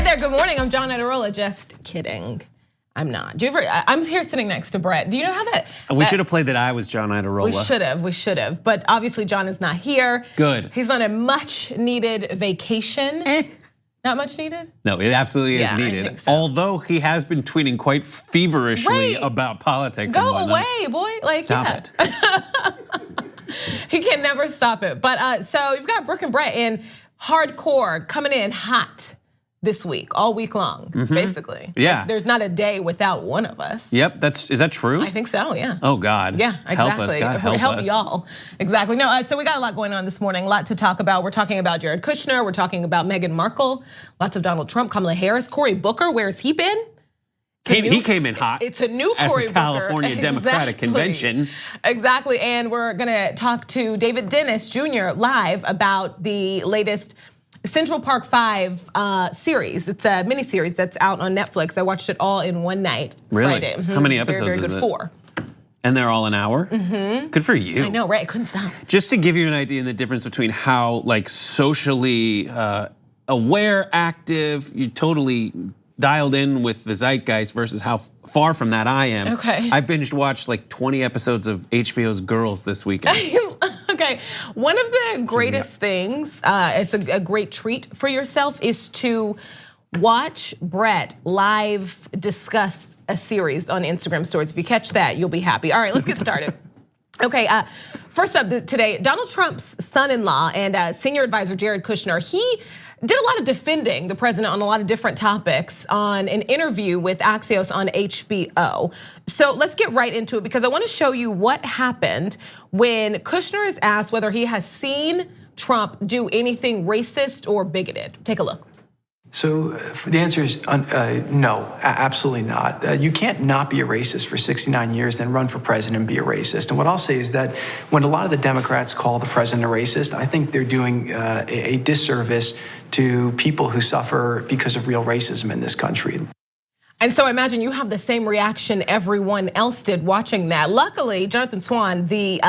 there, good morning. I'm John Ederola. Just kidding. I'm not. I'm here sitting next to Brett. Do you know how that? We should have played that I was John Ederola. We should have. But obviously John is not here. Good. He's on a much needed vacation. Not much needed? No, it absolutely is needed. I think so. Although he has been tweeting quite feverishly about politics. Go away, boy. Stop it. He can never stop it. But so you've got Brooke and Brett in hardcore coming in hot this week, all week long, basically. Yeah. Like, there's not a day without one of us. Yep, is that true? I think so, yeah. Oh God. Yeah, exactly. Help us, God, help us. Y'all. Exactly. No, so we got a lot going on this morning, a lot to talk about. We're talking about Jared Kushner, we're talking about Meghan Markle, lots of Donald Trump, Kamala Harris, Cory Booker, where's he been? He came in hot. It's a new Cory Booker. California Democratic Convention. Exactly, and we're gonna talk to David Dennis Jr. live about the latest Central Park 5 series. It's a mini-series that's out on Netflix. I watched it all in one night, really? Friday. How many episodes very is good, it? 4. And they're all an hour? Good for you. I know, right? I couldn't stop. Just to give you an idea in the difference between how socially aware, active, you totally dialed in with the zeitgeist versus how far from that I am. Okay. I binged watched like 20 episodes of HBO's Girls this weekend. Okay, one of the greatest things, it's a great treat for yourself, is to watch Brett live discuss a series on Instagram stories. If you catch that, you'll be happy. All right, let's get started. Okay, first up today, Donald Trump's son-in-law and senior advisor Jared Kushner, he did a lot of defending the president on a lot of different topics on an interview with Axios on HBO. So let's get right into it because I want to show you what happened when Kushner is asked whether he has seen Trump do anything racist or bigoted. Take a look. So the answer is no, absolutely not. You can't not be a racist for 69 years, then run for president and be a racist. And what I'll say is that when a lot of the Democrats call the president a racist, I think they're doing a disservice to people who suffer because of real racism in this country. And so I imagine you have the same reaction everyone else did watching that. Luckily, Jonathan Swan, the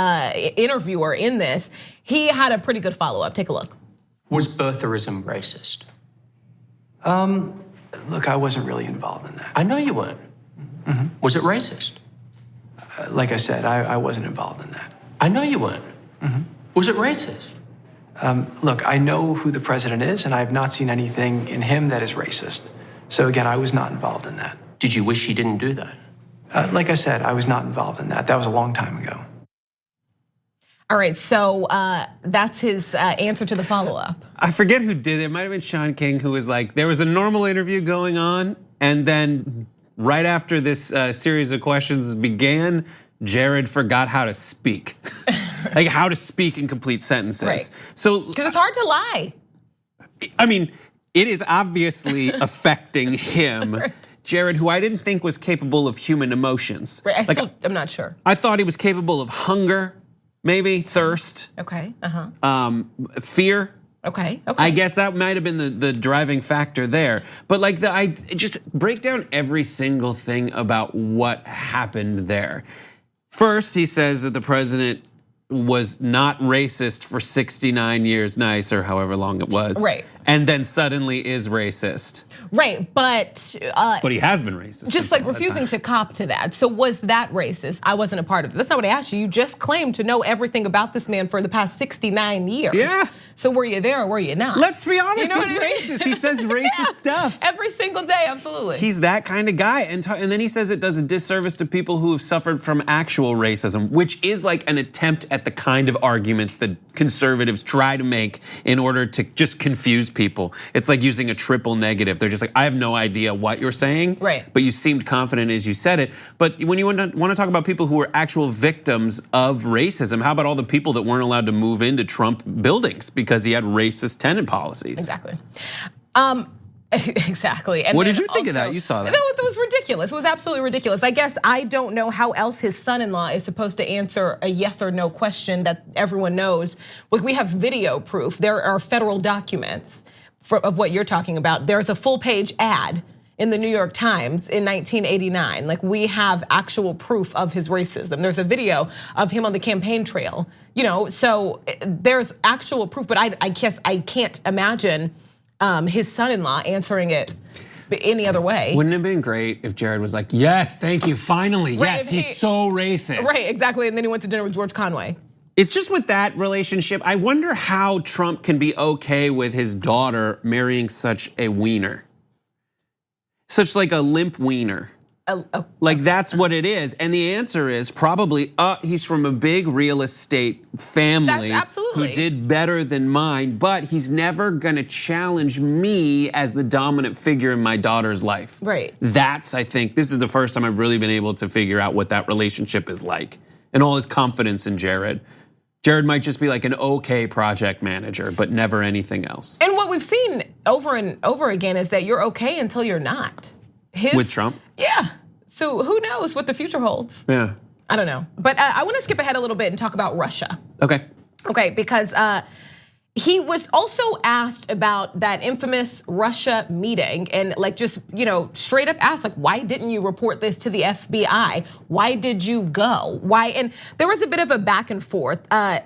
interviewer in this, he had a pretty good follow-up. Take a look. Was birtherism racist? Look, I wasn't really involved in that. I know you weren't. Was it racist? Like I said, I wasn't involved in that. I know you weren't. Was it racist? Look, I know who the president is, and I have not seen anything in him that is racist. So again, I was not involved in that. Did you wish he didn't do that? Like I said, I was not involved in that. That was a long time ago. All right, so that's his answer to the follow-up. I forget who did it. It might have been Sean King who was like, there was a normal interview going on, and then right after this series of questions began, Jared forgot how to speak. Like how to speak in complete sentences. Right. So because it's hard to lie. I mean, it is obviously affecting him. Right. Jared, who I didn't think was capable of human emotions. Right, I'm not sure. I thought he was capable of hunger, maybe thirst. Okay, fear. Okay. I guess that might have been the driving factor there. But like I just break down every single thing about what happened there. First, he says that the president was not racist for 69 years, nice, or however long it was. Right. And then suddenly is racist. Right, but he has been racist. Just like refusing to cop to that. So was that racist? I wasn't a part of it. That's not what I asked you. You just claimed to know everything about this man for the past 69 years. Yeah. So were you there or were you not? Let's be honest, you know he's racist. He says racist stuff. Every single day, absolutely. He's that kind of guy. And then he says it does a disservice to people who have suffered from actual racism, which is like an attempt at the kind of arguments that conservatives try to make in order to just confuse people. It's like using a triple negative. They're just like, I have no idea what you're saying. Right. But you seemed confident as you said it. But when you want to talk about people who were actual victims of racism, how about all the people that weren't allowed to move into Trump buildings because he had racist tenant policies? Exactly. Exactly. And what did you think of that? You saw that. That was ridiculous. It was absolutely ridiculous. I guess I don't know how else his son-in-law is supposed to answer a yes or no question that everyone knows. We have video proof. There are federal documents of what you're talking about. There's a full-page ad in the New York Times in 1989. Like we have actual proof of his racism. There's a video of him on the campaign trail. So there's actual proof, but I guess I can't imagine his son-in-law answering it any other way. Wouldn't it have been great if Jared was like, yes, thank you, finally, Right, yes, he's so racist. Right, exactly, and then he went to dinner with George Conway. It's just with that relationship, I wonder how Trump can be okay with his daughter marrying such a wiener. Such like a limp wiener. Like that's what it is. And the answer is probably, he's from a big real estate family who did better than mine, but he's never gonna challenge me as the dominant figure in my daughter's life. Right. That's, I think, this is the first time I've really been able to figure out what that relationship is like and all his confidence in Jared. Jared might just be like an okay project manager, but never anything else. And what we've seen over and over again is that you're okay until you're not. With Trump? Yeah, so who knows what the future holds? Yeah. I don't know, but I wanna skip ahead a little bit and talk about Russia. Okay. Okay, because he was also asked about that infamous Russia meeting and like just, straight up asked like, why didn't you report this to the FBI? Why did you go? Why? And there was a bit of a back and forth. I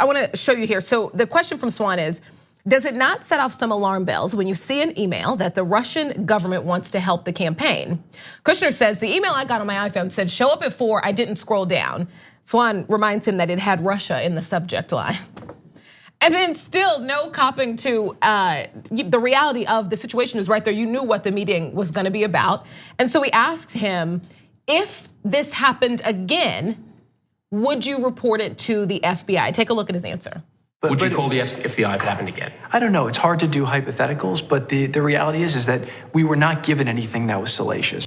wanna show you here. So the question from Swan is, does it not set off some alarm bells when you see an email that the Russian government wants to help the campaign? Kushner says, the email I got on my iPhone said, show up at 4, I didn't scroll down. Swan reminds him that it had Russia in the subject line. And then still no copping to the reality of the situation is right there. You knew what the meeting was gonna be about. And so we asked him, if this happened again, would you report it to the FBI? Take a look at his answer. Would you call the FBI if it happened again? I don't know. It's hard to do hypotheticals, but the reality is that we were not given anything that was salacious.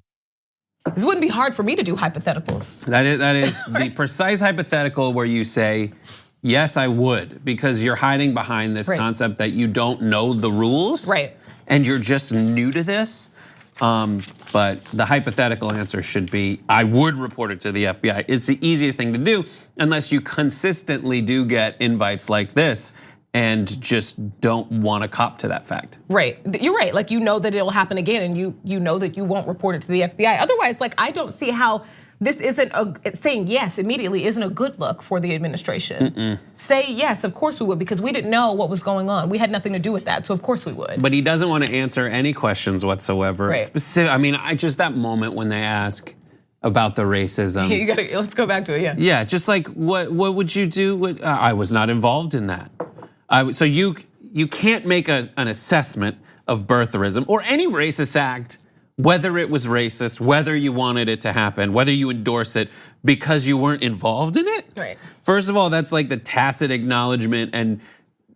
This wouldn't be hard for me to do hypotheticals. That is the precise hypothetical where you say, yes, I would, because you're hiding behind this concept that you don't know the rules. Right. And you're just new to this. But the hypothetical answer should be, I would report it to the FBI. It's the easiest thing to do, unless you consistently do get invites like this and just don't want to cop to that fact. Right, you're right. Like you know that it'll happen again, and you know that you won't report it to the FBI. Otherwise, like I don't see how this isn't saying yes immediately isn't a good look for the administration. Say yes, of course we would, because we didn't know what was going on. We had nothing to do with that, so of course we would. But he doesn't want to answer any questions whatsoever. Right. Specific. I mean, I just that moment when they ask about the racism. Let's go back to it. Yeah. Yeah, just like what would you do? I was not involved in that. So you can't make an assessment of birtherism or any racist act, whether it was racist, whether you wanted it to happen, whether you endorse it because you weren't involved in it. Right. First of all, that's like the tacit acknowledgement and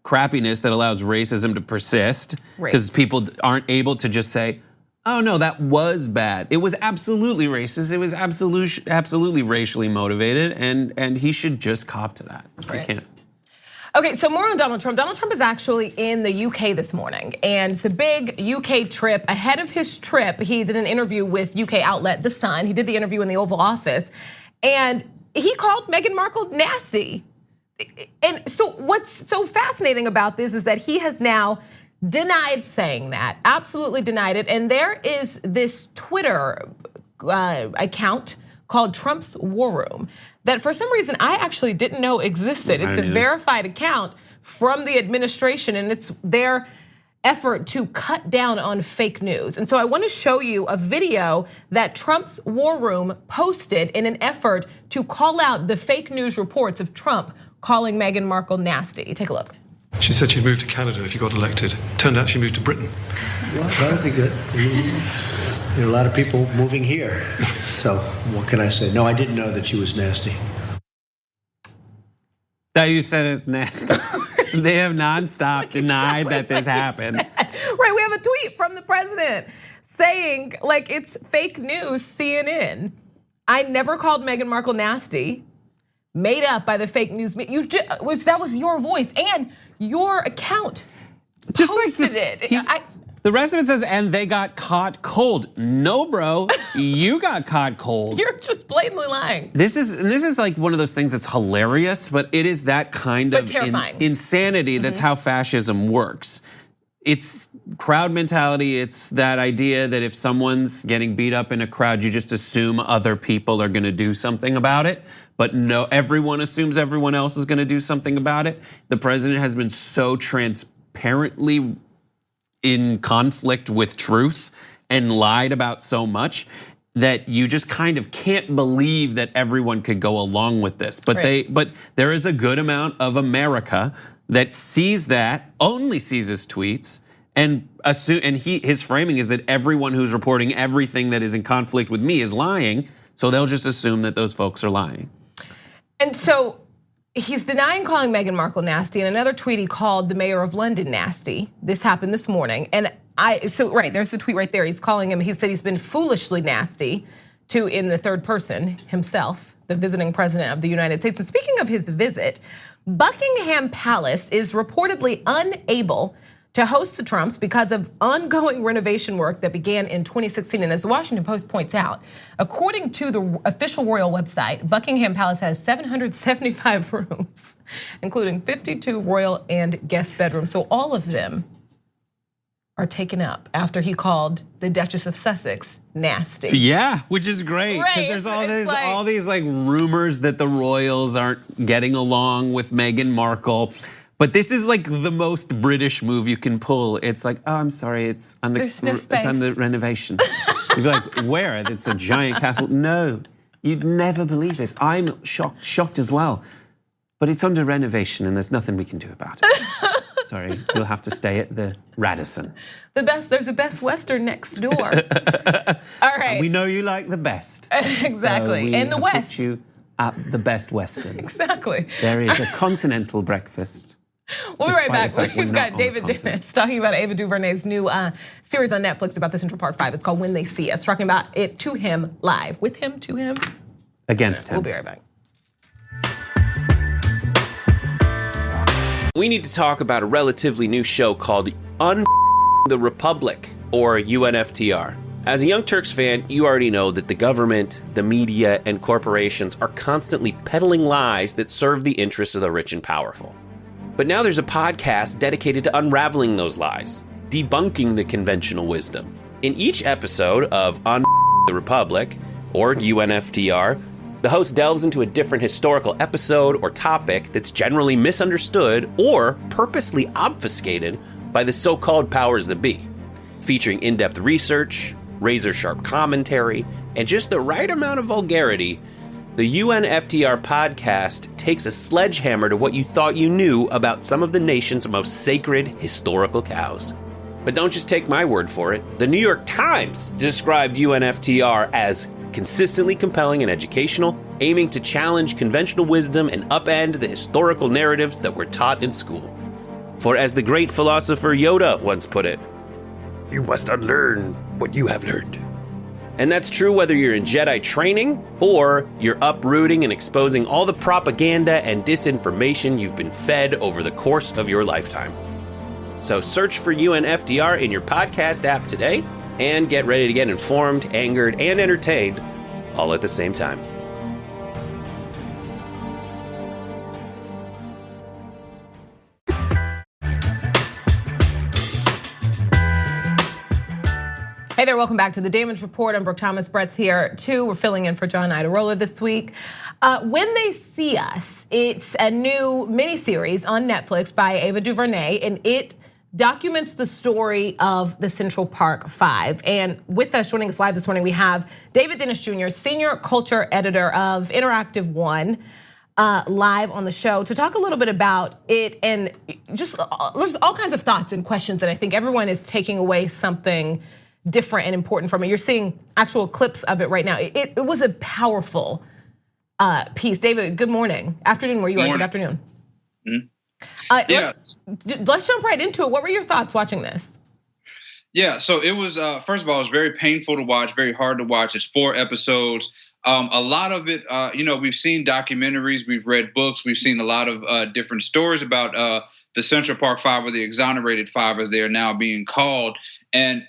crappiness that allows racism to persist, because people aren't able to just say, oh no, that was bad. It was absolutely racist. It was absolutely racially motivated, and he should just cop to that. Right. He can't. Okay, so more on Donald Trump. Donald Trump is actually in the UK this morning, and it's a big UK trip. Ahead of his trip, he did an interview with UK outlet The Sun. He did the interview in the Oval Office, and he called Meghan Markle nasty. And so what's so fascinating about this is that he has now denied saying that, absolutely denied it. And there is this Twitter account called Trump's War Room that for some reason I actually didn't know existed. It's a verified account from the administration, and it's their effort to cut down on fake news. And so I want to show you a video that Trump's War Room posted in an effort to call out the fake news reports of Trump calling Meghan Markle nasty. Take a look. She said she'd move to Canada if you got elected. Turned out she moved to Britain. Well, that would be good. There are a lot of people moving here. So what can I say? No, I didn't know that she was nasty. That you said it's nasty. They have nonstop denied that this happened. Right, we have a tweet from the president saying like it's fake news, CNN. I never called Meghan Markle nasty. Made up by the fake news. That was your voice and your account just posted like it. The rest of it says, and they got caught cold. No, bro, you got caught cold. You're just blatantly lying. This is like one of those things that's hilarious, but it is that kind of insanity. That's how fascism works. It's crowd mentality. It's that idea that if someone's getting beat up in a crowd, you just assume other people are gonna do something about it. But no, everyone assumes everyone else is gonna do something about it. The president has been so transparently in conflict with truth and lied about so much that you just kind of can't believe that everyone could go along with this. But but there is a good amount of America that sees that, only sees his tweets, and his framing is that everyone who's reporting everything that is in conflict with me is lying, so they'll just assume that those folks are lying. And so he's denying calling Meghan Markle nasty. In another tweet, he called the mayor of London nasty. This happened this morning. And there's the tweet right there. He's calling him, he said he's been foolishly nasty to, in the third person, himself, the visiting president of the United States. And speaking of his visit, Buckingham Palace is reportedly unable to host the Trumps because of ongoing renovation work that began in 2016. And as the Washington Post points out, according to the official royal website, Buckingham Palace has 775 rooms, including 52 royal and guest bedrooms. So all of them are taken up after he called the Duchess of Sussex nasty. Yeah, which is great, because there's all these rumors that the royals aren't getting along with Meghan Markle. But this is like the most British move you can pull. It's like, oh, I'm sorry, it's under renovation. You'd be like, where? It's a giant castle. No, you'd never believe this. I'm shocked as well. But it's under renovation and there's nothing we can do about it. Sorry, you'll have to stay at the Radisson. There's a Best Western next door. All right. And we know you like the best. Exactly, so and the West. Put you at the Best Western. Exactly. There is a continental breakfast. We'll be right back. We've got David Dennis talking about Ava DuVernay's new series on Netflix about the Central Park Five. It's called When They See Us, talking about it to him live. With him, to him. Against him. We'll be right back. We need to talk about a relatively new show called the Republic, or UNFTR. As a Young Turks fan, you already know that the government, the media, and corporations are constantly peddling lies that serve the interests of the rich and powerful. But now there's a podcast dedicated to unraveling those lies, debunking the conventional wisdom. In each episode of the Republic, or UNFTR, the host delves into a different historical episode or topic that's generally misunderstood or purposely obfuscated by the so-called powers that be, featuring in-depth research, razor-sharp commentary, and just the right amount of vulgarity. The UNFTR podcast takes a sledgehammer to what you thought you knew about some of the nation's most sacred historical cows. But don't just take my word for it. The New York Times described UNFTR as consistently compelling and educational, aiming to challenge conventional wisdom and upend the historical narratives that were taught in school. For as the great philosopher Yoda once put it, you must unlearn what you have learned. And that's true whether you're in Jedi training or you're uprooting and exposing all the propaganda and disinformation you've been fed over the course of your lifetime. So search for UNFTR in your podcast app today and get ready to get informed, angered, and entertained all at the same time. Hey there, welcome back to the Damage Report. I'm Brooke Thomas. Brett's here too. We're filling in for John Idarola this week. When They See Us, it's a new miniseries on Netflix by Ava DuVernay, and it documents the story of the Central Park Five. And with us, joining us live this morning, we have David Dennis Jr., Senior Culture Editor of Interactive One, live on the show to talk a little bit about it. And just there's all kinds of thoughts and questions, and I think everyone is taking away something different and important from it. You're seeing actual clips of it right now. It was a powerful piece. David, good morning. Afternoon, where you are. Good afternoon. Mm-hmm. Let's jump right into it. What were your thoughts watching this? Yeah, so it was, first of all, it was very painful to watch, very hard to watch. It's 4 episodes. A lot of it, we've seen documentaries, we've read books, we've seen a lot of different stories about the Central Park Five, or the exonerated five as they are now being called. And,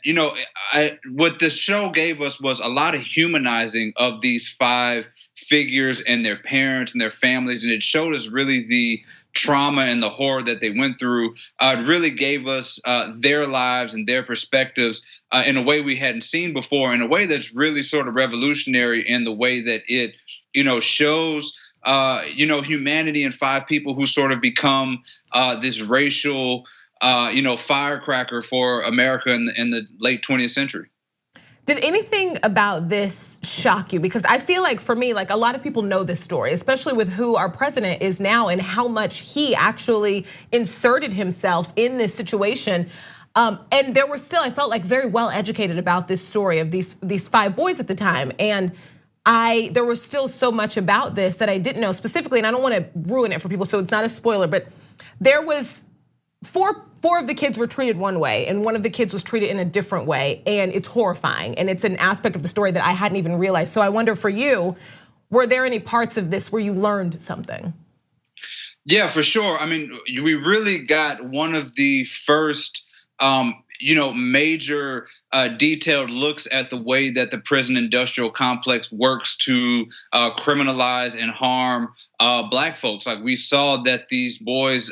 what the show gave us was a lot of humanizing of these 5 figures and their parents and their families. And it showed us really the trauma and the horror that they went through. It really gave us their lives and their perspectives in a way we hadn't seen before, in a way that's really sort of revolutionary in the way that it, shows humanity in 5 people who sort of become this racial firecracker for America in the late 20th century. Did anything about this shock you? Because I feel like for me, like a lot of people know this story, especially with who our president is now and how much he actually inserted himself in this situation. And there were still, I felt like very well educated about this story of these 5 boys at the time. And there was still so much about this that I didn't know specifically, and I don't want to ruin it for people, so it's not a spoiler, but there was four of the kids were treated one way and one of the kids was treated in a different way, and it's horrifying. And it's an aspect of the story that I hadn't even realized. So I wonder for you, were there any parts of this where you learned something? Yeah, for sure. I mean, we really got one of the first major detailed looks at the way that the prison industrial complex works to criminalize and harm Black folks. Like we saw that these boys,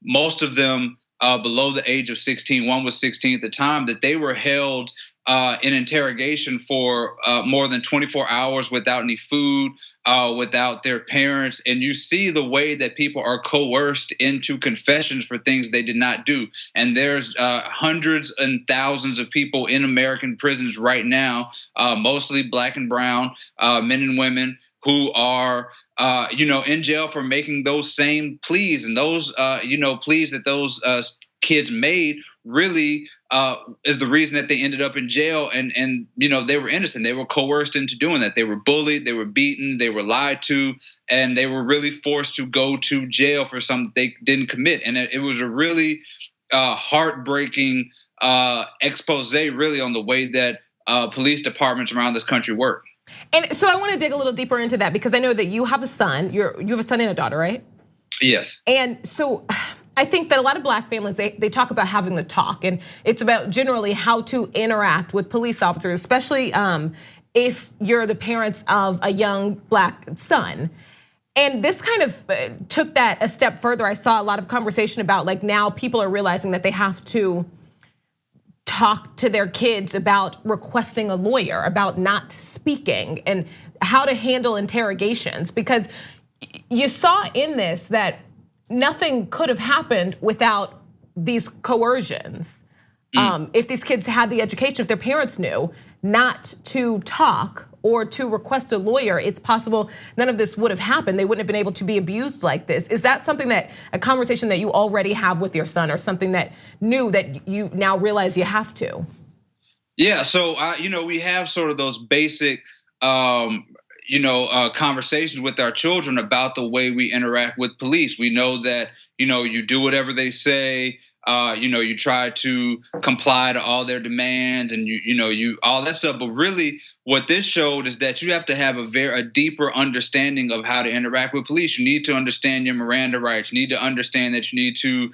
most of them below the age of 16, one was 16 at the time, that they were held in interrogation for more than 24 hours without any food, without their parents. And you see the way that people are coerced into confessions for things they did not do. And there's hundreds and thousands of people in American prisons right now, mostly Black and brown men and women who are in jail for making those same pleas. And those pleas that those kids made really is the reason that they ended up in jail. And they were innocent. They were coerced into doing that. They were bullied, they were beaten, they were lied to, and they were really forced to go to jail for something they didn't commit. And it was a really heartbreaking expose, really, on the way that police departments around this country work. And so I want to dig a little deeper into that, because I know that you have a son. You have a son and a daughter, right? Yes. And so I think that a lot of Black families, they talk about having the talk, and it's about generally how to interact with police officers, especially if you're the parents of a young Black son. And this kind of took that a step further. I saw a lot of conversation about, like, now people are realizing that they have to talk to their kids about requesting a lawyer, about not speaking, and how to handle interrogations. Because you saw in this that nothing could have happened without these coercions. If these kids had the education, if their parents knew not to talk or to request a lawyer, it's possible none of this would have happened. They wouldn't have been able to be abused like this. Is that something that, a conversation that you already have with your son, or something that new that you now realize you have to? Yeah, so we have sort of those basic conversations with our children about the way we interact with police. We know that, you do whatever they say, you try to comply to all their demands, and you all that stuff. But really, what this showed is that you have to have a deeper understanding of how to interact with police. You need to understand your Miranda rights. You need to understand that you need to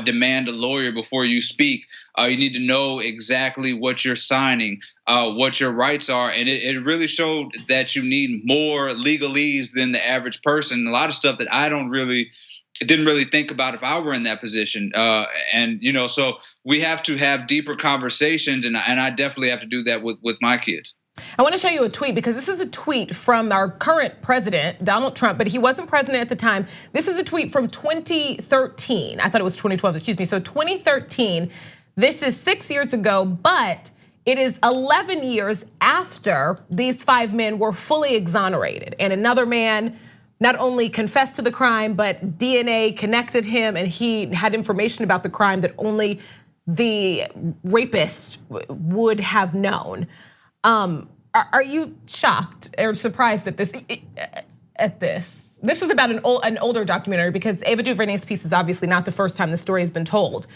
demand a lawyer before you speak. You need to know exactly what you're signing, what your rights are. And it really showed that you need more legalese than the average person. A lot of stuff that I didn't really think about if I were in that position. So we have to have deeper conversations, and I definitely have to do that with my kids. I want to show you a tweet, because this is a tweet from our current president, Donald Trump, but he wasn't president at the time. This is a tweet from 2013. I thought it was 2012, excuse me. So 2013, this is 6 years ago, but it is 11 years after these 5 men were fully exonerated. And another man not only confessed to the crime, but DNA connected him, and he had information about the crime that only the rapist would have known. Are you shocked or surprised at this? This is about an older documentary, because Ava DuVernay's piece is obviously not the first time the story has been told.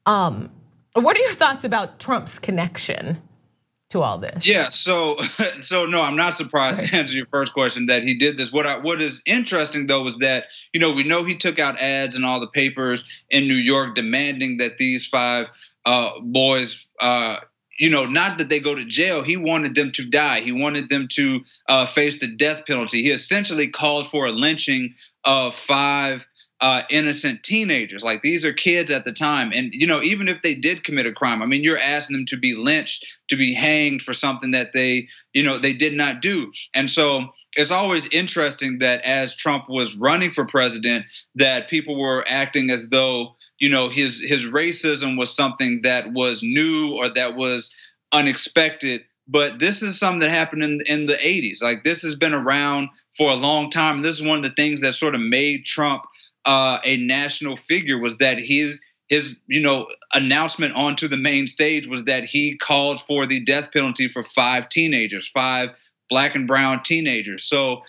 What are your thoughts about Trump's connection to all this? Yeah, so no, I'm not surprised, to answer your first question, that he did this. What is interesting, though, is that, we know he took out ads in all the papers in New York demanding that these 5 boys, not that they go to jail. He wanted them to die. He wanted them to face the death penalty. He essentially called for a lynching of 5 innocent teenagers. Like, these are kids at the time. And, even if they did commit a crime, I mean, you're asking them to be lynched, to be hanged for something that they did not do. And so it's always interesting that as Trump was running for president, that people were acting as though, his racism was something that was new or that was unexpected. But this is something that happened in the 80s. Like, this has been around for a long time. This is one of the things that sort of made Trump a national figure, was that his announcement onto the main stage was that he called for the death penalty for 5 Black and brown teenagers. So,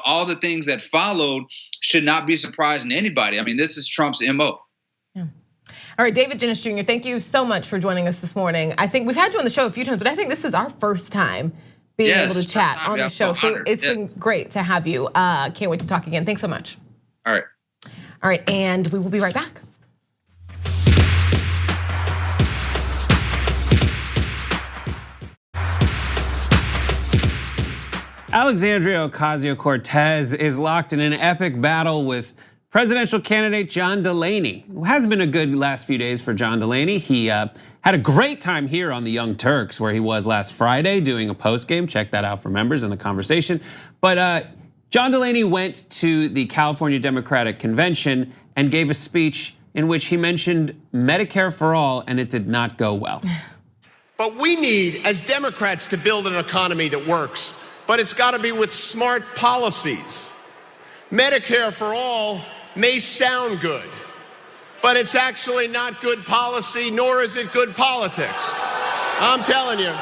all the things that followed should not be surprising to anybody. I mean, this is Trump's MO. Yeah. All right, David Jennis Jr., thank you so much for joining us this morning. I think we've had you on the show a few times, but I think this is our first time being able to chat on the show. So it's been great to have you. Can't wait to talk again. Thanks so much. All right. All right, and we will be right back. Alexandria Ocasio-Cortez is locked in an epic battle with presidential candidate John Delaney. It has been a good last few days for John Delaney. He had a great time here on the Young Turks, where he was last Friday doing a post game. Check that out for members in the conversation. But John Delaney went to the California Democratic Convention and gave a speech in which he mentioned Medicare for All, and it did not go well. But we need, as Democrats, to build an economy that works. But it's got to be with smart policies. Medicare for All may sound good, but it's actually not good policy, nor is it good politics. I'm telling you.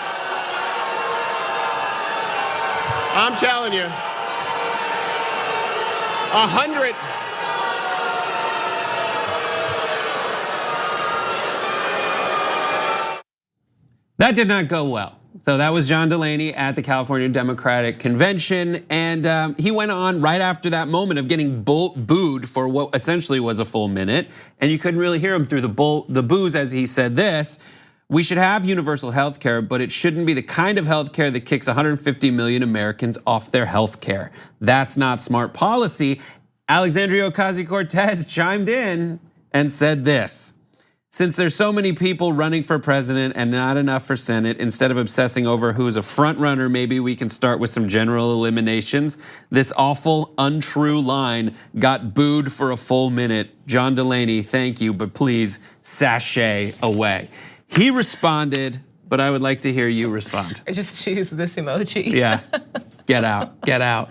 That did not go well. So that was John Delaney at the California Democratic Convention. And he went on right after that moment of getting booed for what essentially was a full minute. And you couldn't really hear him through the boos as he said this: we should have universal health care, but it shouldn't be the kind of health care that kicks 150 million Americans off their health care. That's not smart policy. Alexandria Ocasio-Cortez chimed in and said this: since there's so many people running for president and not enough for Senate, instead of obsessing over who's a front runner, maybe we can start with some general eliminations. This awful, untrue line got booed for a full minute. John Delaney, thank you, but please sashay away. He responded, but I would like to hear you respond. I just choose this emoji. Yeah, get out, get out.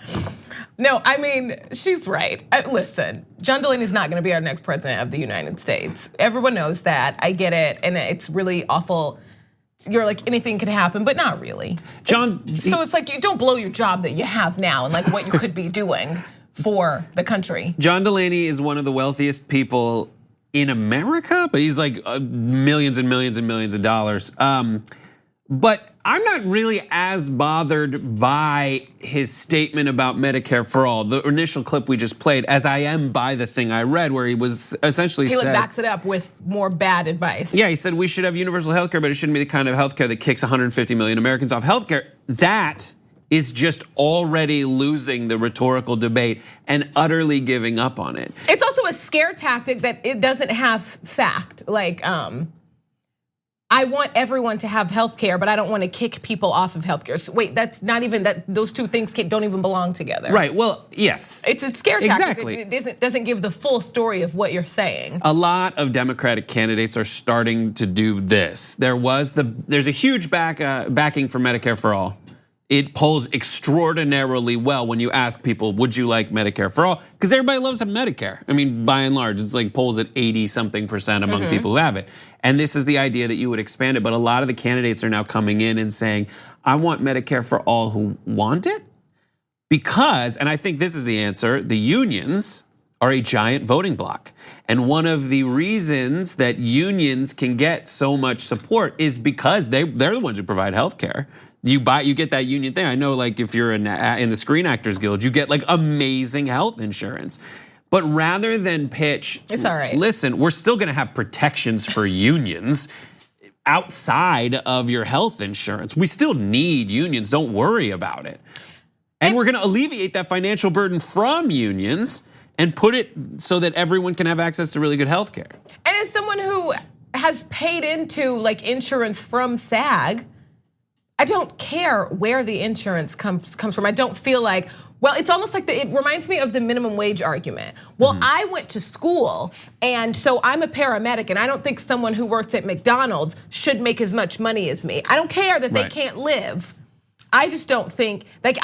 No, I mean, she's right. Listen, John Delaney's not gonna be our next president of the United States. Everyone knows that, I get it, and it's really awful. You're like, anything could happen, but not really. So it's like, you don't blow your job that you have now and like what you could be doing for the country. John Delaney is one of the wealthiest people in America, but he's like millions and millions and millions of dollars. But I'm not really as bothered by his statement about Medicare for All, the initial clip we just played, as I am by the thing I read where he was essentially He backs it up with more bad advice. Yeah, he said we should have universal health care, but it shouldn't be the kind of health care that kicks 150 million Americans off health care. That is just already losing the rhetorical debate and utterly giving up on it. It's also a scare tactic that it doesn't have fact. Like, I want everyone to have health care, but I don't want to kick people off of health care. So wait, that's not even that. Those two things don't even belong together. Right, well, yes. It's a scare tactic. Exactly. It doesn't give the full story of what you're saying. A lot of Democratic candidates are starting to do this. There's a huge backing for Medicare for All. It polls extraordinarily well when you ask people, would you like Medicare for All? Because everybody loves Medicare. I mean, by and large, it's like polls at 80-something% among people who have it. And this is the idea that you would expand it. But a lot of the candidates are now coming in and saying, I want Medicare for all who want it. Because, and I think this is the answer, the unions are a giant voting bloc. And one of the reasons that unions can get so much support is because they're the ones who provide health care. You get that union thing. I know, like, if you're in the Screen Actors Guild, you get like amazing health insurance. But rather than pitch, it's all right. Listen, we're still gonna have protections for unions outside of your health insurance. We still need unions, don't worry about it. And we're gonna alleviate that financial burden from unions and put it so that everyone can have access to really good health care. And as someone who has paid into like insurance from SAG, I don't care where the insurance comes from. I don't feel like Well, it's almost like it reminds me of the minimum wage argument. Well, I went to school, and so I'm a paramedic, and I don't think someone who works at McDonald's should make as much money as me. I don't care that they can't live. I just don't think, like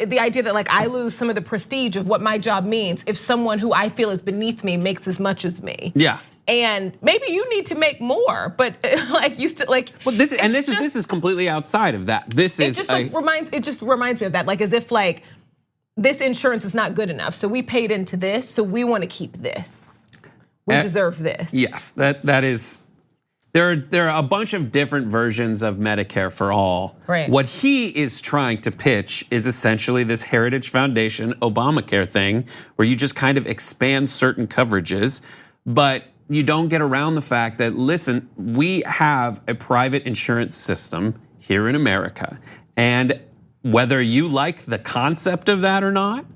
the idea that I lose some of the prestige of what my job means if someone who I feel is beneath me makes as much as me. Yeah. And maybe you need to make more, but Well, this is completely outside of that. It just reminds me of that, as if this insurance is not good enough, so we paid into this, so we want to keep this. We deserve this. Yes, that is. There are a bunch of different versions of Medicare for All. Right. What he is trying to pitch is essentially this Heritage Foundation Obamacare thing, where you just kind of expand certain coverages, but you don't get around the fact that, listen, we have a private insurance system here in America, and whether you like the concept of that or not,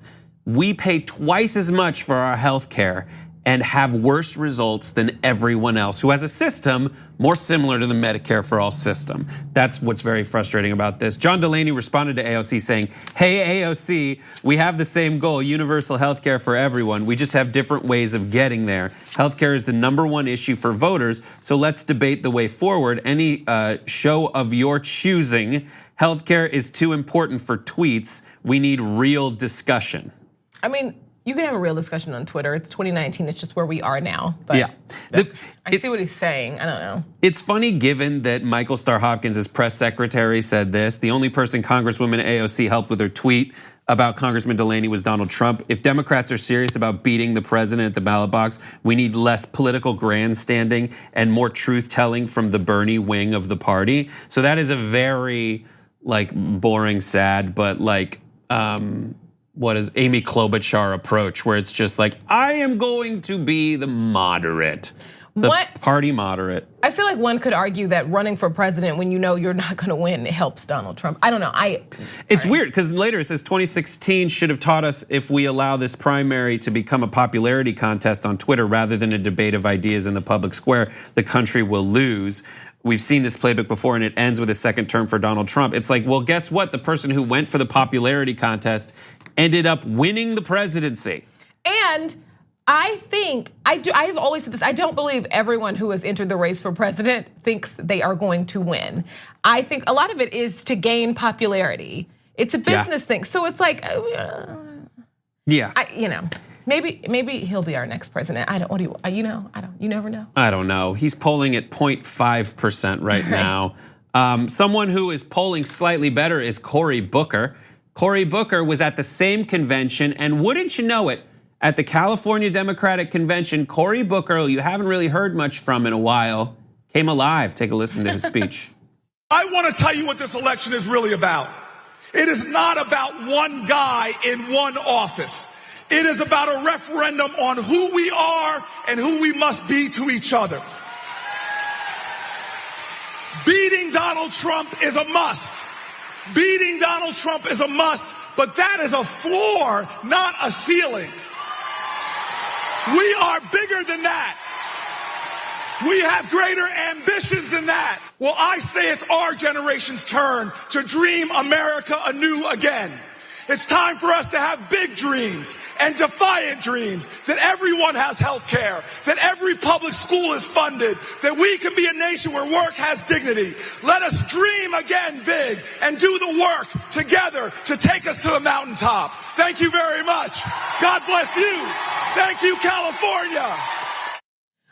we pay twice as much for our health care and have worse results than everyone else who has a system more similar to the Medicare for All system. That's what's very frustrating about this. John Delaney responded to AOC saying, hey AOC, we have the same goal, universal health care for everyone. We just have different ways of getting there. Healthcare is the #1 issue for voters, so let's debate the way forward. Any show of your choosing. Healthcare is too important for tweets. We need real discussion. I mean, you can have a real discussion on Twitter. It's 2019. It's just where we are now. But yeah, I see what he's saying. I don't know. It's funny given that Michael Starr Hopkins' press secretary said this. The only person Congresswoman AOC helped with her tweet about Congressman Delaney was Donald Trump. If Democrats are serious about beating the president at the ballot box, we need less political grandstanding and more truth-telling from the Bernie wing of the party. So that is a very boring, sad, but what is Amy Klobuchar approach, where it's just I am going to be the moderate, party moderate. I feel like one could argue that running for president when you know you're not going to win helps Donald Trump. I don't know. It's weird because later it says 2016 should have taught us if we allow this primary to become a popularity contest on Twitter rather than a debate of ideas in the public square, the country will lose. We've seen this playbook before and it ends with a second term for Donald Trump. It's well, guess what? The person who went for the popularity contest ended up winning the presidency. And I think, I've always said this, I don't believe everyone who has entered the race for president thinks they are going to win. I think a lot of it is to gain popularity. It's a business thing. So it's maybe he'll be our next president. You never know. I don't know. He's polling at 0.5% right now. Someone who is polling slightly better is Cory Booker. Cory Booker was at the same convention, and wouldn't you know it, at the California Democratic Convention, Cory Booker, who you haven't really heard much from in a while, came alive. Take a listen to his speech. I want to tell you what this election is really about. It is not about one guy in one office. It is about a referendum on who we are and who we must be to each other. Beating Donald Trump is a must. Beating Donald Trump is a must, but that is a floor, not a ceiling. We are bigger than that. We have greater ambitions than that. Well, I say it's our generation's turn to dream America anew again. It's time for us to have big dreams and defiant dreams, that everyone has health care, that every public school is funded, that we can be a nation where work has dignity. Let us dream again big and do the work together to take us to the mountaintop. Thank you very much. God bless you. Thank you, California.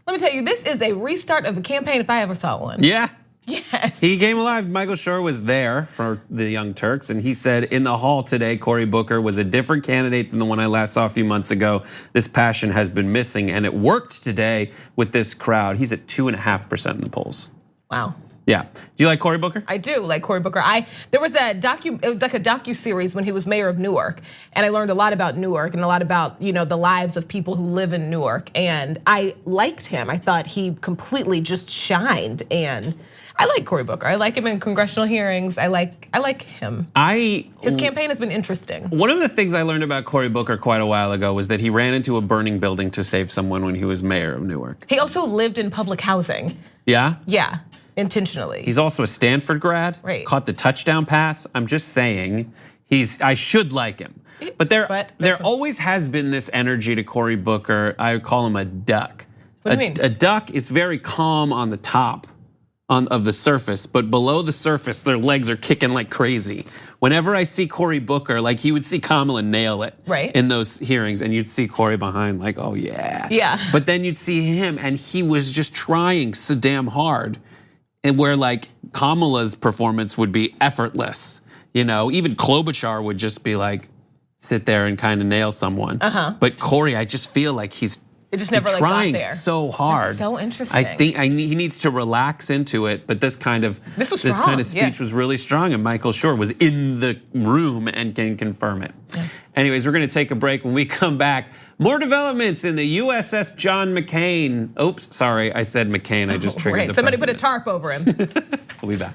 Let me tell you, this is a restart of a campaign if I ever saw one. Yeah. Yes. He came alive. Michael Schur was there for the Young Turks, and he said in the hall today, Cory Booker was a different candidate than the one I last saw a few months ago. This passion has been missing, and it worked today with this crowd. He's at 2.5% in the polls. Wow. Yeah. Do you like Cory Booker? I do like Cory Booker. There was it was like a docu-series when he was mayor of Newark, and I learned a lot about Newark and a lot about, the lives of people who live in Newark, and I liked him. I thought he completely just shined, and I like Cory Booker. I like him in congressional hearings. I like him. His campaign has been interesting. One of the things I learned about Cory Booker quite a while ago was that he ran into a burning building to save someone when he was mayor of Newark. He also lived in public housing. Yeah? Yeah, intentionally. He's also a Stanford grad. Right. Caught the touchdown pass. I'm just saying, I should like him. But there always has been this energy to Cory Booker. I call him a duck. What do you mean? A duck is very calm on the top of the surface, but below the surface, their legs are kicking like crazy. Whenever I see Cory Booker, like he would see Kamala nail it in those hearings, and you'd see Cory behind like, oh yeah. Yeah. But then you'd see him, and he was just trying so damn hard. And where like Kamala's performance would be effortless. Even Klobuchar would just be like, sit there and kind of nail someone. But Cory, I just feel like he's just never trying got there. so hard. That's so interesting. I think he needs to relax into it. But this kind of speech was really strong, and Michael Schur was in the room and can confirm it. Yeah. Anyways, we're going to take a break. When we come back, more developments in the USS John McCain. Oops, sorry, I said McCain. I just triggered the Somebody president. put a tarp over him. We'll be back.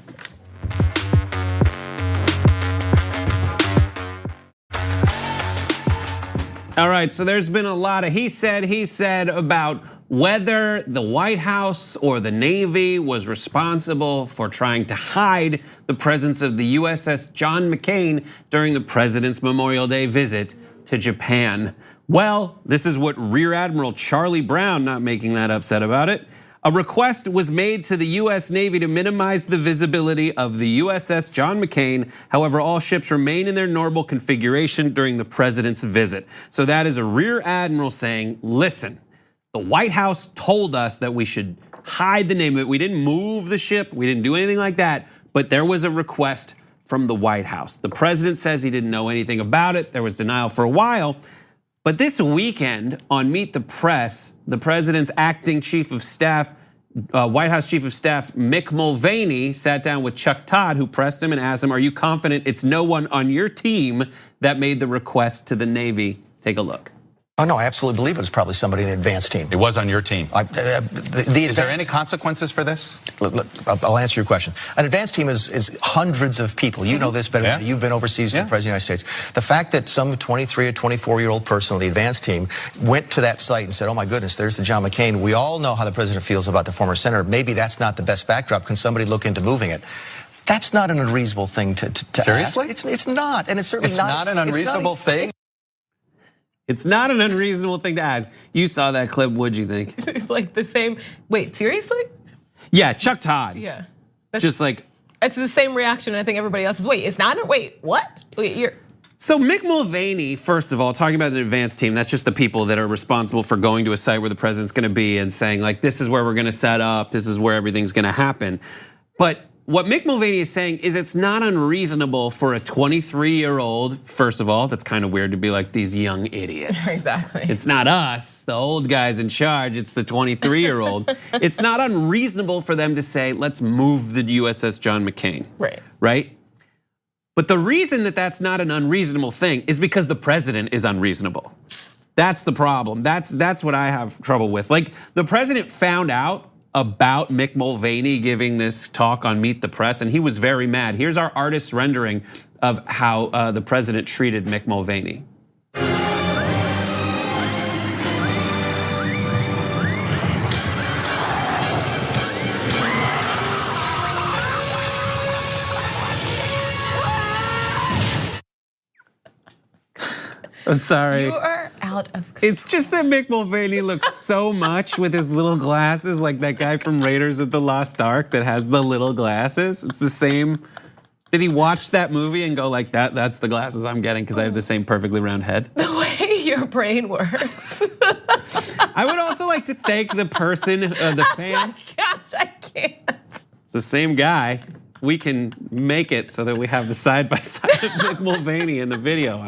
All right, so there's been a lot of he said about whether the White House or the Navy was responsible for trying to hide the presence of the USS John McCain during the president's Memorial Day visit to Japan. Well, this is what Rear Admiral Charlie Brown, not making that upset about it. A request was made to the US Navy to minimize the visibility of the USS John McCain. However, all ships remain in their normal configuration during the president's visit. So that is a Rear Admiral saying, listen, the White House told us that we should hide the name of it. We didn't move the ship. We didn't do anything like that. But there was a request from the White House. The president says he didn't know anything about it. There was denial for a while. But this weekend on Meet the Press, the president's acting chief of staff, White House chief of staff, Mick Mulvaney, sat down with Chuck Todd, who pressed him and asked him, are you confident it's no one on your team that made the request to the Navy? Take a look. Oh, no, I absolutely believe it was probably somebody in the advanced team. It was on your team. Is there any consequences for this? Look, I'll answer your question. An advanced team is hundreds of people. You know this better than me. You've been overseas with the President of the United States. The fact that some 23 or 24-year-old person on the advanced team went to that site and said, oh my goodness, there's the John McCain. We all know how the President feels about the former senator. Maybe that's not the best backdrop. Can somebody look into moving it? That's not an unreasonable thing to Seriously? ask. It's not, and it's certainly not an unreasonable thing? It's not an unreasonable thing to ask. You saw that clip, what'd you think? It's like the same, wait, seriously? Yeah, Chuck Todd. Yeah. Just like. It's the same reaction I think everybody else is, wait, it's not, wait, what? Wait, So Mick Mulvaney, first of all, talking about an advanced team, that's just the people that are responsible for going to a site where the president's gonna be and saying like, this is where we're gonna set up, this is where everything's gonna happen. But what Mick Mulvaney is saying is it's not unreasonable for a 23-year-old, first of all, that's kind of weird to be like these young idiots. Exactly. It's not us, the old guys in charge, it's the 23-year-old. It's not unreasonable for them to say, let's move the USS John McCain. Right? But the reason that that's not an unreasonable thing is because the president is unreasonable. That's the problem. That's what I have trouble with. Like the president found out about Mick Mulvaney giving this talk on Meet the Press, and he was very mad. Here's our artist's rendering of how the president treated Mick Mulvaney. I'm sorry. You are out of control. It's just that Mick Mulvaney looks so much with his little glasses, like that guy from Raiders of the Lost Ark that has the little glasses. It's the same. Did he watch that movie and go like, that's the glasses I'm getting because I have the same perfectly round head? The way your brain works. I would also like to thank the person, the fan. Oh my gosh, I can't. It's the same guy. We can make it so that we have the side-by-side of Mick Mulvaney in the video.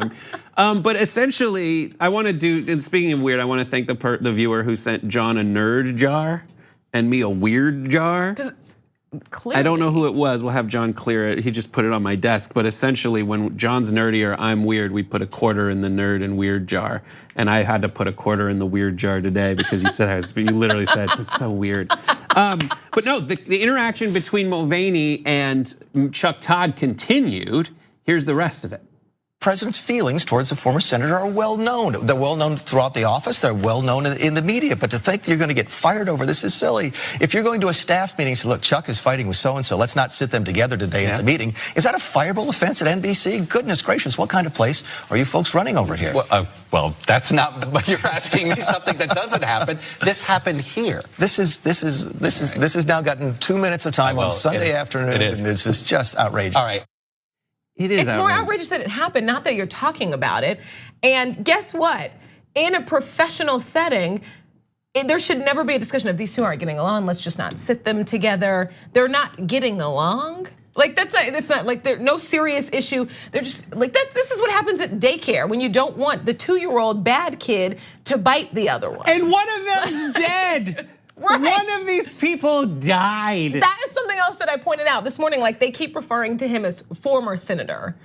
But essentially, I want to do, and speaking of weird, I want to thank the viewer who sent John a nerd jar and me a weird jar. Clearly. I don't know who it was. We'll have John clear it. He just put it on my desk. But essentially, when John's nerdy or I'm weird, we put a quarter in the nerd and weird jar. And I had to put a quarter in the weird jar today because you said you literally said it's so weird. But no, the interaction between Mulvaney and Chuck Todd continued. Here's the rest of it. president's feelings towards the former senator are well known. They're well known throughout the office. They're well known in the media. But to think that you're going to get fired over this is silly. If you're going to a staff meeting and say, look, Chuck is fighting with so-and-so, let's not sit them together today at the meeting, is that a fireable offense at NBC? Goodness gracious, what kind of place are you folks running over here? Well, that's not, but you're asking me something that doesn't happen. This happened here. This has now gotten 2 minutes of time on Sunday afternoon, and this is just outrageous. All right. It's more outrageous that it happened, not that you're talking about it. And guess what? In a professional setting, there should never be a discussion of these two aren't getting along. Let's just not sit them together. They're not getting along. Like that's not like there's no serious issue. They're just like that. This is what happens at daycare when you don't want the 2-year-old bad kid to bite the other one. And one of them's dead. Right. One of these people died. That is something else that I pointed out this morning. Like they keep referring to him as former senator.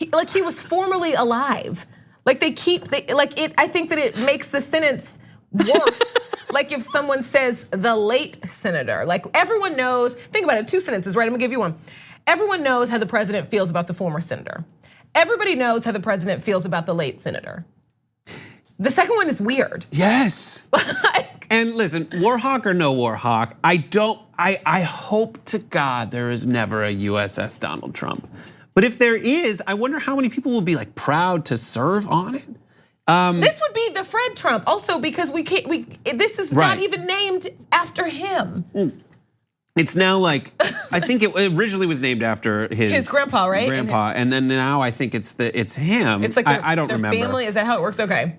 He was formerly alive. Like I think that it makes the sentence worse. Like if someone says the late senator, like everyone knows, think about it, 2 sentences, right? I'm gonna give you one. Everyone knows how the president feels about the former senator. Everybody knows how the president feels about the late senator. The second one is weird. Yes. And listen, Warhawk or no Warhawk, I hope to God there is never a USS Donald Trump. But if there is, I wonder how many people will be like proud to serve on it. This would be the Fred Trump, also because this is not even named after him. It's now like, I think it originally was named after his grandpa, right? Grandpa, and then now I think it's him. It's like I don't remember. Family, is that how it works? Okay.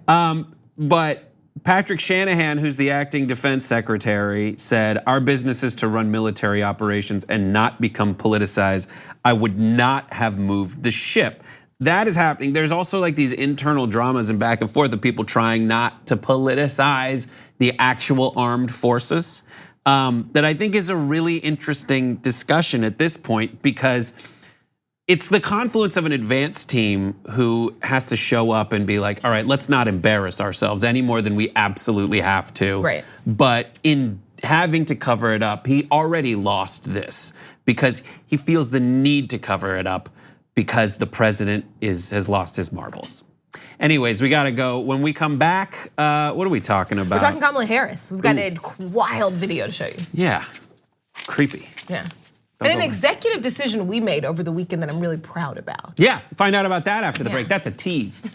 But Patrick Shanahan, who's the acting defense secretary, said, our business is to run military operations and not become politicized. I would not have moved the ship. That is happening. There's also like these internal dramas and back and forth of people trying not to politicize the actual armed forces. That I think is a really interesting discussion at this point because it's the confluence of an advanced team who has to show up and be like, all right, let's not embarrass ourselves any more than we absolutely have to. Right. But in having to cover it up, he already lost this because he feels the need to cover it up because the president has lost his marbles. Anyways, we gotta go. When we come back, what are we talking about? We're talking Kamala Harris. We've got a wild video to show you. Yeah, creepy. Yeah. And an executive decision we made over the weekend that I'm really proud about. Yeah, find out about that after the break. That's a tease. For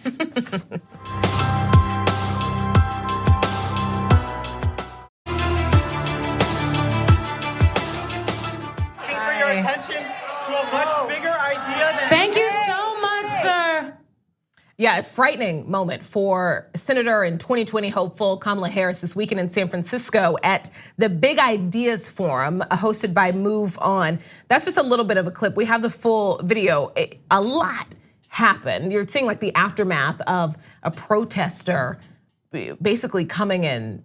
your attention to a much bigger idea than Thank you so much, sir. Yeah, a frightening moment for Senator and 2020 hopeful Kamala Harris this weekend in San Francisco at the Big Ideas Forum hosted by Move On. That's just a little bit of a clip. We have the full video. A lot happened. You're seeing like the aftermath of a protester basically coming in,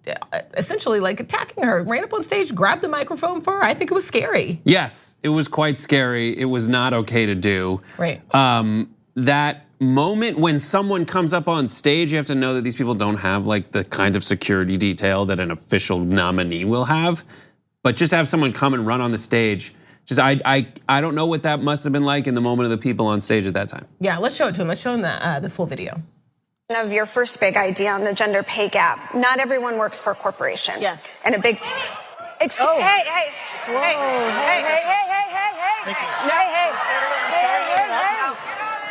essentially like attacking her, ran up on stage, grabbed the microphone for her. I think it was scary. Yes, it was quite scary. It was not okay to do. Right. That moment when someone comes up on stage, you have to know that these people don't have like the kind of security detail that an official nominee will have. But just have someone come and run on the stage. Just I don't know what that must have been like in the moment of the people on stage at that time. Yeah, let's show it to him. Let's show him the full video. Of your first big idea on the gender pay gap. Not everyone works for a corporation. Yes. And a big. Hey. Thank you.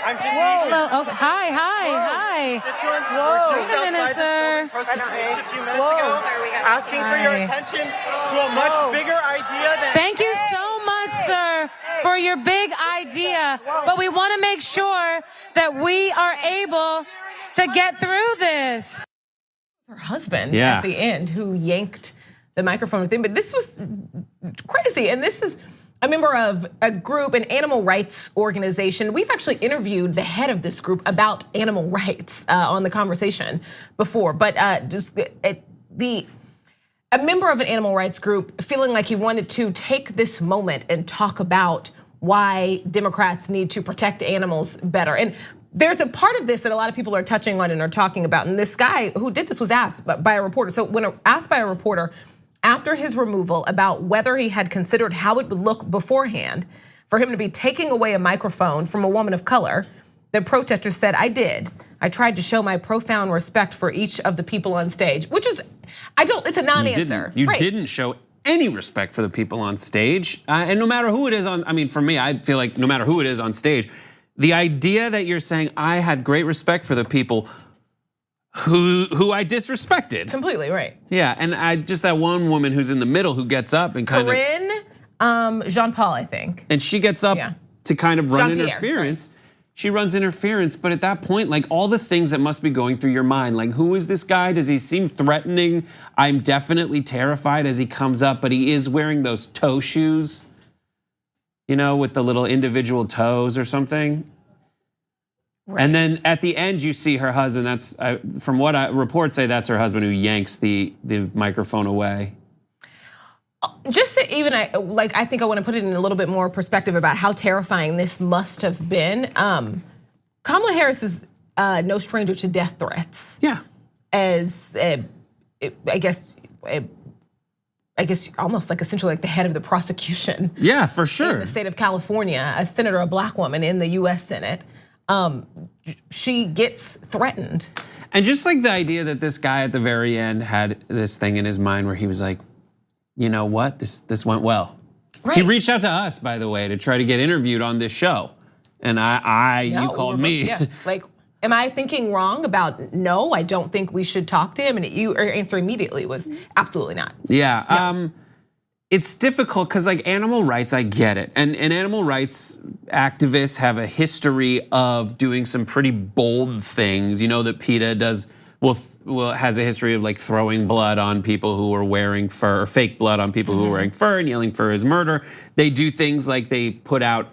I'm just Hello. Okay. Hi. constituents Whoa. were Wait just a minute, outside sir. the press space a few minutes ago, asking for your attention to a much bigger idea than. Thank you so much, sir, for your big idea. But we want to make sure that we are able to get through this. Her husband at the end who yanked the microphone thing, but this was crazy. And this is a member of a group, an animal rights organization. We've actually interviewed the head of this group about animal rights on the conversation before, but a member of an animal rights group feeling like he wanted to take this moment and talk about why Democrats need to protect animals better. And there's a part of this that a lot of people are touching on and are talking about. And this guy who did this was asked by a reporter. So when asked by a reporter after his removal about whether he had considered how it would look beforehand for him to be taking away a microphone from a woman of color, The protester said, I did. I tried to show my profound respect for each of the people on stage, which is, it's a non-answer. You didn't show any respect for the people on stage. And no matter who it is for me, I feel like no matter who it is on stage, the idea that you're saying I had great respect for the people who I disrespected. Completely, right. Yeah, and just that one woman who's in the middle who gets up and kind Corinne Jean-Paul, I think. And she gets up to kind of run interference. Sorry. She runs interference, but at that point, like all the things that must be going through your mind, like who is this guy? Does he seem threatening? I'm definitely terrified as he comes up, but he is wearing those toe shoes, with the little individual toes or something. Right. And then at the end, you see her husband. That's from what reports say, that's her husband who yanks the microphone away. Just to even, I think I want to put it in a little bit more perspective about how terrifying this must have been. Kamala Harris is no stranger to death threats. Yeah. As I guess almost like essentially like the head of the prosecution. Yeah, for sure. In the state of California, a senator, a black woman in the U.S. Senate, she gets threatened. And just like the idea that this guy at the very end had this thing in his mind where he was like, you know what, this went well. Right. He reached out to us, by the way, to try to get interviewed on this show. And you called me. Yeah. Like, am I thinking wrong about no, I don't think we should talk to him? And your answer immediately was absolutely not. Yeah. It's difficult because like animal rights, I get it. And animal rights activists have a history of doing some pretty bold things. That PETA does, has a history of like throwing blood on people who are wearing fur, or fake blood on people who are wearing fur and yelling fur is murder. They do things like they put out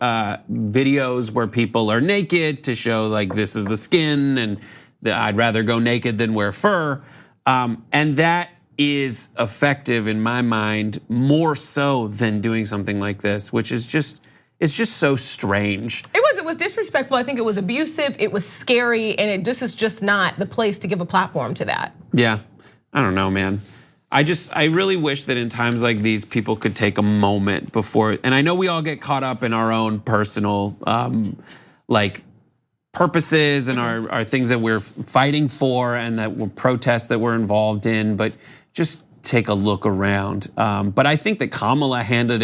videos where people are naked to show like this is the skin and I'd rather go naked than wear fur. And that is effective in my mind more so than doing something like this, which is just, it's just so strange. It was disrespectful. I think it was abusive. It was scary, and this is just not the place to give a platform to that. Yeah, I don't know, man. I really wish that in times like these, people could take a moment before. And I know we all get caught up in our own personal, like purposes and our things that we're fighting for and that we're protests that we're involved in. But just take a look around. But I think that Kamala handled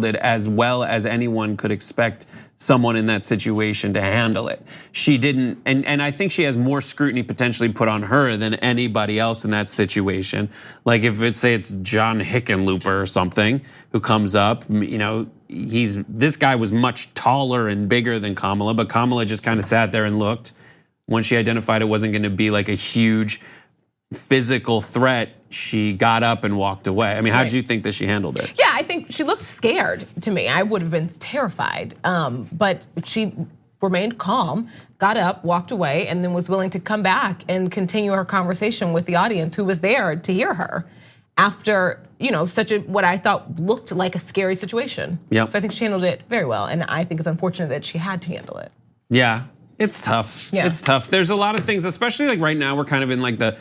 it as well as anyone could expect someone in that situation to handle it. She didn't, and I think she has more scrutiny potentially put on her than anybody else in that situation. Like if it's John Hickenlooper or something who comes up, this guy was much taller and bigger than Kamala, but Kamala just kind of sat there and looked. When she identified it wasn't gonna be like a huge physical threat, she got up and walked away. I mean, how did you think that she handled it? Yeah, I think she looked scared to me. I would have been terrified, but she remained calm, got up, walked away, and then was willing to come back and continue her conversation with the audience who was there to hear her after, such what I thought looked like a scary situation. Yep. So I think she handled it very well, and I think it's unfortunate that she had to handle it. Yeah, it's tough. Yeah. It's tough. There's a lot of things, especially like right now, we're kind of in like the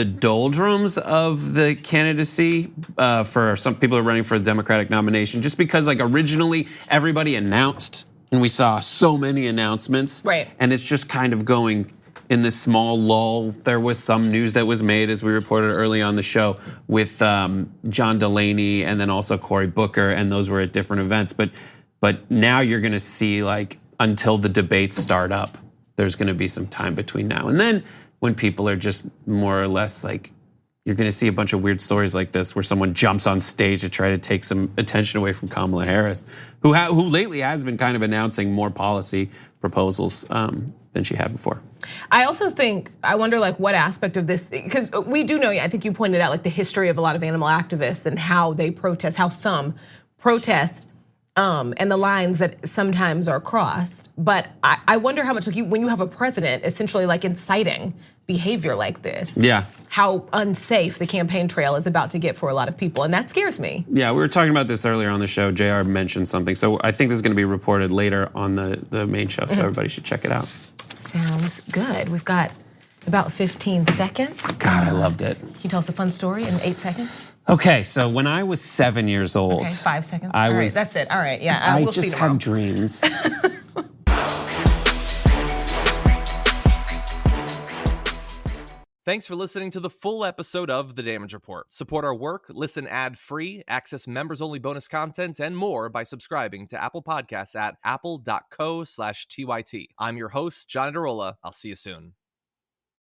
doldrums of the candidacy for some people who are running for the Democratic nomination, just because like originally everybody announced and we saw so many announcements. Right. And it's just kind of going in this small lull. There was some news that was made, as we reported early on the show, with John Delaney and then also Cory Booker, and those were at different events. But now you're gonna see like until the debates start up, there's gonna be some time between now and then, when people are just more or less like, you're gonna see a bunch of weird stories like this where someone jumps on stage to try to take some attention away from Kamala Harris, who lately has been kind of announcing more policy proposals than she had before. I also think, I wonder like what aspect of this, because we do know, I think you pointed out like the history of a lot of animal activists and how they protest, how some protest, and the lines that sometimes are crossed. But I wonder how much, like when you have a president essentially like inciting behavior like this, how unsafe the campaign trail is about to get for a lot of people, and that scares me. Yeah, we were talking about this earlier on the show. JR mentioned something, so I think this is gonna be reported later on the main show, so everybody should check it out. Sounds good. We've got about 15 seconds. God, I loved it. Can you tell us a fun story in 8 seconds? Okay, so when I was 7 years old. Okay, 5 seconds. All right, that's it. All right, yeah, I we'll see just tomorrow. had dreams. Thanks for listening to the full episode of The Damage Report. Support our work, listen ad-free, access members-only bonus content, and more by subscribing to Apple Podcasts at apple.co/TYT. I'm your host, John Adarola. I'll see you soon.